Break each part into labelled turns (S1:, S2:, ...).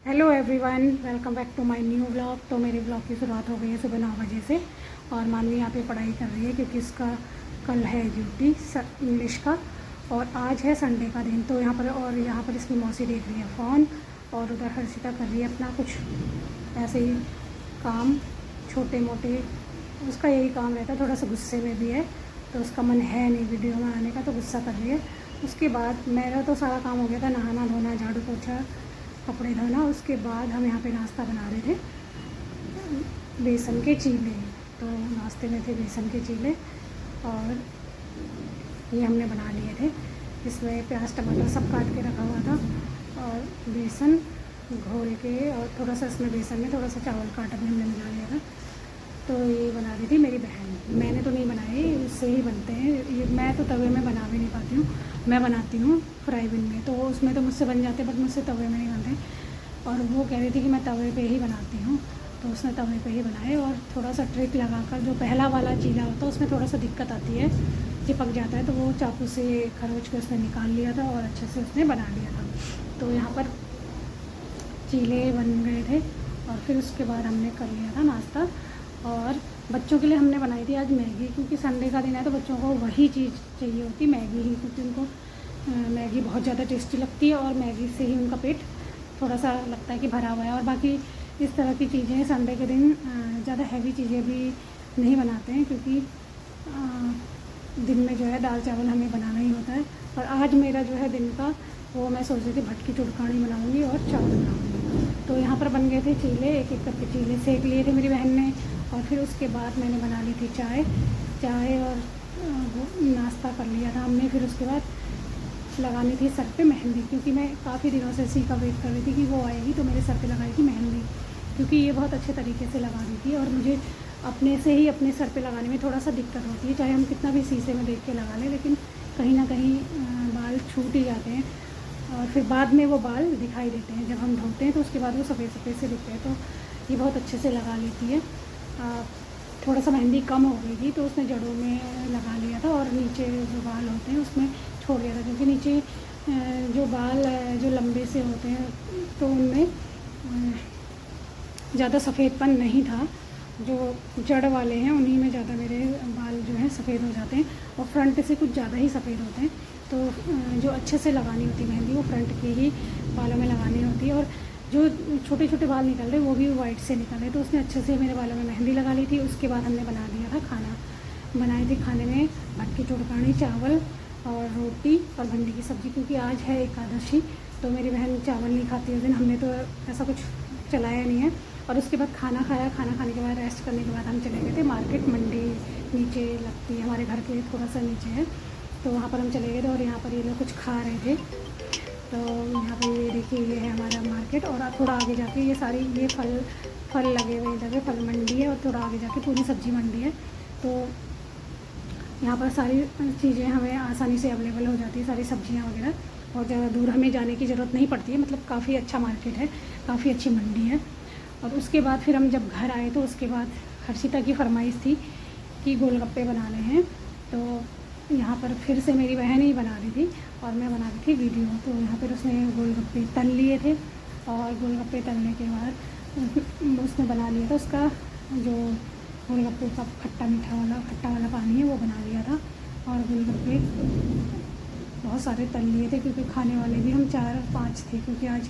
S1: Hello everyone, welcome back to my new vlog. तो मेरे vlog की शुरुआत हो गई है सुबह 9 बजे से। और मानवी यहाँ पे पढ़ाई कर रही है क्योंकि इसका कल है ड्यूटी इंग्लिश का और आज है संडे का दिन। तो यहाँ पर इसकी मौसी देख रही है फ़ोन और उधर हर्षिता कर रही है अपना कुछ ऐसे ही काम छोटे मोटे। उसका यही काम रहता है, थोड़ा सा गुस्से में भी है तो उसका मन है नहीं वीडियो में आने का, तो गुस्सा कर रही है। उसके बाद मेरा तो सारा काम हो गया था, नहाना धोना झाड़ू पोछा कपड़े धोना। उसके बाद हम यहाँ पे नाश्ता बना रहे थे, बेसन के चीले। तो नाश्ते में थे बेसन के चीले और ये हमने बना लिए थे। इसमें प्याज टमाटर सब काट के रखा हुआ था और बेसन घोल के और थोड़ा सा इसमें बेसन में थोड़ा सा चावल का आटा भी हमने मिला लिया था। तो ये बना रही थी मेरी बहन, मैंने तो नहीं बनाई, उससे ही बनते हैं ये। मैं तो तवे में बना भी नहीं पाती हूँ, मैं बनाती हूँ फ्राई पैन में, तो उसमें तो मुझसे बन जाते बट मुझसे तवे में नहीं बनते। और वो कह रही थी कि मैं तवे पे ही बनाती हूँ, तो उसने तवे पे ही बनाए। और थोड़ा सा ट्रिक लगाकर, जो पहला वाला चीला होता है उसमें थोड़ा सा दिक्कत आती है, चिपक जाता है, तो वो चाकू से खरोच के उसने निकाल लिया था और अच्छे से उसने बना लिया था। तो यहाँ पर चीले बन गए थे और फिर उसके बाद हमने कर लिया था नाश्ता। और बच्चों के लिए हमने बनाई थी आज मैगी, क्योंकि संडे का दिन है तो बच्चों को वही चीज़ चाहिए होती, मैगी ही, क्योंकि उनको मैगी बहुत ज़्यादा टेस्टी लगती है और मैगी से ही उनका पेट थोड़ा सा लगता है कि भरा हुआ है। और बाकी इस तरह की चीज़ें संडे के दिन ज़्यादा हैवी चीज़ें भी नहीं बनाते हैं, क्योंकि दिन में जो है दाल चावल हमें बनाना ही होता है। और आज मेरा जो है दिन का वो मैं सोच रही थी भटकी चुड़कानी बनाऊँगी और चावल बनाऊँगी। तो यहाँ पर बन गए थे चीले, एक एक करके चीले सेक लिए थे मेरी बहन ने। और फिर उसके बाद मैंने बना ली थी चाय और नाश्ता कर लिया था हमने। फिर उसके बाद लगानी थी सर पे मेहंदी, क्योंकि मैं काफ़ी दिनों से इसी का वेट कर रही थी कि वो आएगी तो मेरे सर पे लगाएगी मेहंदी, क्योंकि ये बहुत अच्छे तरीके से लगा रही थी। और मुझे अपने से ही अपने सर पे लगाने में थोड़ा सा दिक्कत होती है, चाहे हम कितना भी शीशे में देख के लगा लें, लेकिन कहीं ना कहीं बाल छूट ही जाते हैं और फिर बाद में वो बाल दिखाई देते हैं। जब हम धोते हैं तो उसके बाद वो सफ़ेद सफ़ेद से दिखते हैं। तो ये बहुत अच्छे से लगा लेती है। थोड़ा सा मेहंदी कम हो गई थी तो उसने जड़ों में लगा लिया था और नीचे जो बाल होते हैं उसमें छोड़ दिया था, क्योंकि नीचे जो बाल जो लंबे से होते हैं तो उनमें ज़्यादा सफ़ेदपन नहीं था। जो जड़ वाले हैं उन्हीं में ज़्यादा मेरे बाल जो हैं सफ़ेद हो जाते हैं और फ्रंट से कुछ ज़्यादा ही सफ़ेद होते हैं। तो जो अच्छे से लगानी होती है मेहंदी वो फ्रंट के ही बालों में लगानी होती है। और जो छोटे छोटे बाल निकल रहे वो भी वाइट से निकल रहे, तो उसने अच्छे से मेरे बालों में मेहंदी लगा ली थी। उसके बाद हमने बना दिया था खाना, बनाए थे खाने में भटकी चुड़कानी, चावल और रोटी और भिंडी की सब्ज़ी, क्योंकि आज है एकादशी। तो मेरी बहन चावल नहीं खाती उस दिन, हमने तो ऐसा कुछ चलाया नहीं है। और उसके बाद खाना खाया, खाना खाने के बाद रेस्ट करने के बाद हम चले गए थे मार्केट। मंडी नीचे लगती है हमारे घर के थोड़ा सा नीचे है, तो वहाँ पर हम चले गए थे। और यहाँ पर ये लोग कुछ खा रहे थे, तो यहाँ पे ये देखिए ये है हमारा मार्केट। और थोड़ा आगे जाके ये सारी ये फल लगे हुए इधर फल मंडी है और थोड़ा आगे जाके पूरी सब्ज़ी मंडी है। तो यहाँ पर सारी चीज़ें हमें आसानी से अवेलेबल हो जाती है, सारी सब्जियाँ वगैरह। बहुत ज़्यादा दूर हमें जाने की ज़रूरत नहीं पड़ती है, मतलब काफ़ी अच्छा मार्केट है, काफ़ी अच्छी मंडी है। और उसके बाद फिर हम जब घर आए तो उसके बाद हर्षिता की फरमाइश थी कि गोलगप्पे बनाने हैं। तो यहाँ पर फिर से मेरी बहन ही बना रही थी और मैं बना रही थी वीडियो। तो यहाँ पर उसने गोलगप्पे तल लिए थे और गोलगप्पे तलने के बाद उसने बना लिया था उसका जो गोलगप्पे का खट्टा वाला पानी है वो बना लिया था। और गोलगप्पे बहुत सारे तल लिए थे, क्योंकि खाने वाले भी हम 4-5 थे, क्योंकि आज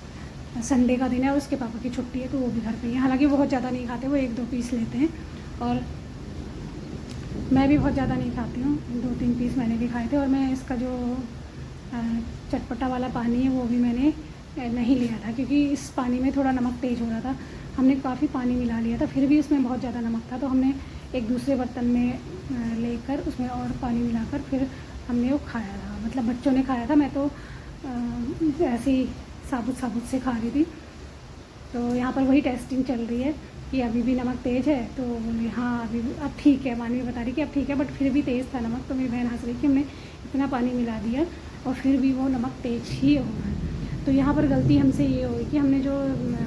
S1: संडे का दिन है और उसके पापा की छुट्टी है तो वो भी घर पे ही है। हालांकि बहुत ज़्यादा नहीं खाते, वो 1-2 पीस लेते हैं और मैं भी बहुत ज़्यादा नहीं खाती हूँ, 2-3 पीस मैंने भी खाए थे। और मैं इसका जो चटपटा वाला पानी है वो भी मैंने नहीं लिया था, क्योंकि इस पानी में थोड़ा नमक तेज़ हो रहा था। हमने काफ़ी पानी मिला लिया था, फिर भी उसमें बहुत ज़्यादा नमक था, तो हमने एक दूसरे बर्तन में लेकर उसमें और पानी मिलाकर फिर हमने वो खाया था। मतलब बच्चों ने खाया था, मैं तो ऐसे ही साबुत से खा रही थी। तो यहाँ पर वही टेस्टिंग चल रही है कि अभी भी नमक तेज़ है, तो बोले हाँ अभी अब ठीक है। मानवी बता रही कि अब ठीक है, बट फिर भी तेज़ था नमक। तो मेरी बहन हंस रही कि हमने इतना पानी मिला दिया और फिर भी वो नमक तेज़ ही होगा। तो यहाँ पर गलती हमसे ये हुई कि हमने जो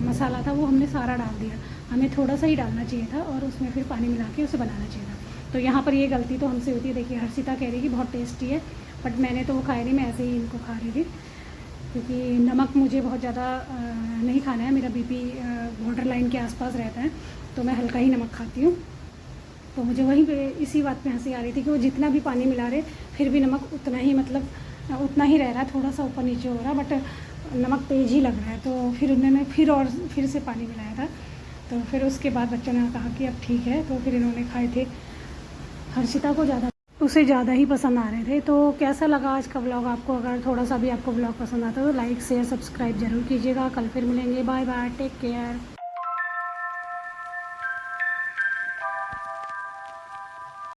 S1: मसाला था वो हमने सारा डाल दिया, हमें थोड़ा सा ही डालना चाहिए था और उसमें फिर पानी मिला के उसे बनाना चाहिए था। तो यहाँ पर ये गलती तो हमसे होती है। देखिए हर्षिता कह रही कि बहुत टेस्टी है, बट मैंने तो वो खाया नहीं, मैं ऐसे ही इनको खा रही थी। क्योंकि नमक मुझे बहुत ज़्यादा नहीं खाना है, मेरा बीपी बॉर्डर लाइन के आसपास रहता है, तो मैं हल्का ही नमक खाती हूँ। तो मुझे वहीं पे इसी बात पे हंसी आ रही थी कि वो जितना भी पानी मिला रहे फिर भी नमक उतना ही, मतलब उतना ही रह रहा है, थोड़ा सा ऊपर नीचे हो रहा, बट नमक तेज़ ही लग रहा है। तो फिर उन्होंने फिर से पानी मिलाया था। तो फिर उसके बाद बच्चों ने कहा कि अब ठीक है, तो फिर इन्होंने खाए थे। हर्षिता को उसे ज़्यादा ही पसंद आ रहे थे। तो कैसा लगा आज का व्लॉग आपको? अगर थोड़ा सा भी आपको व्लॉग पसंद आता है तो लाइक शेयर सब्सक्राइब ज़रूर कीजिएगा। कल फिर मिलेंगे। Bye bye, take care.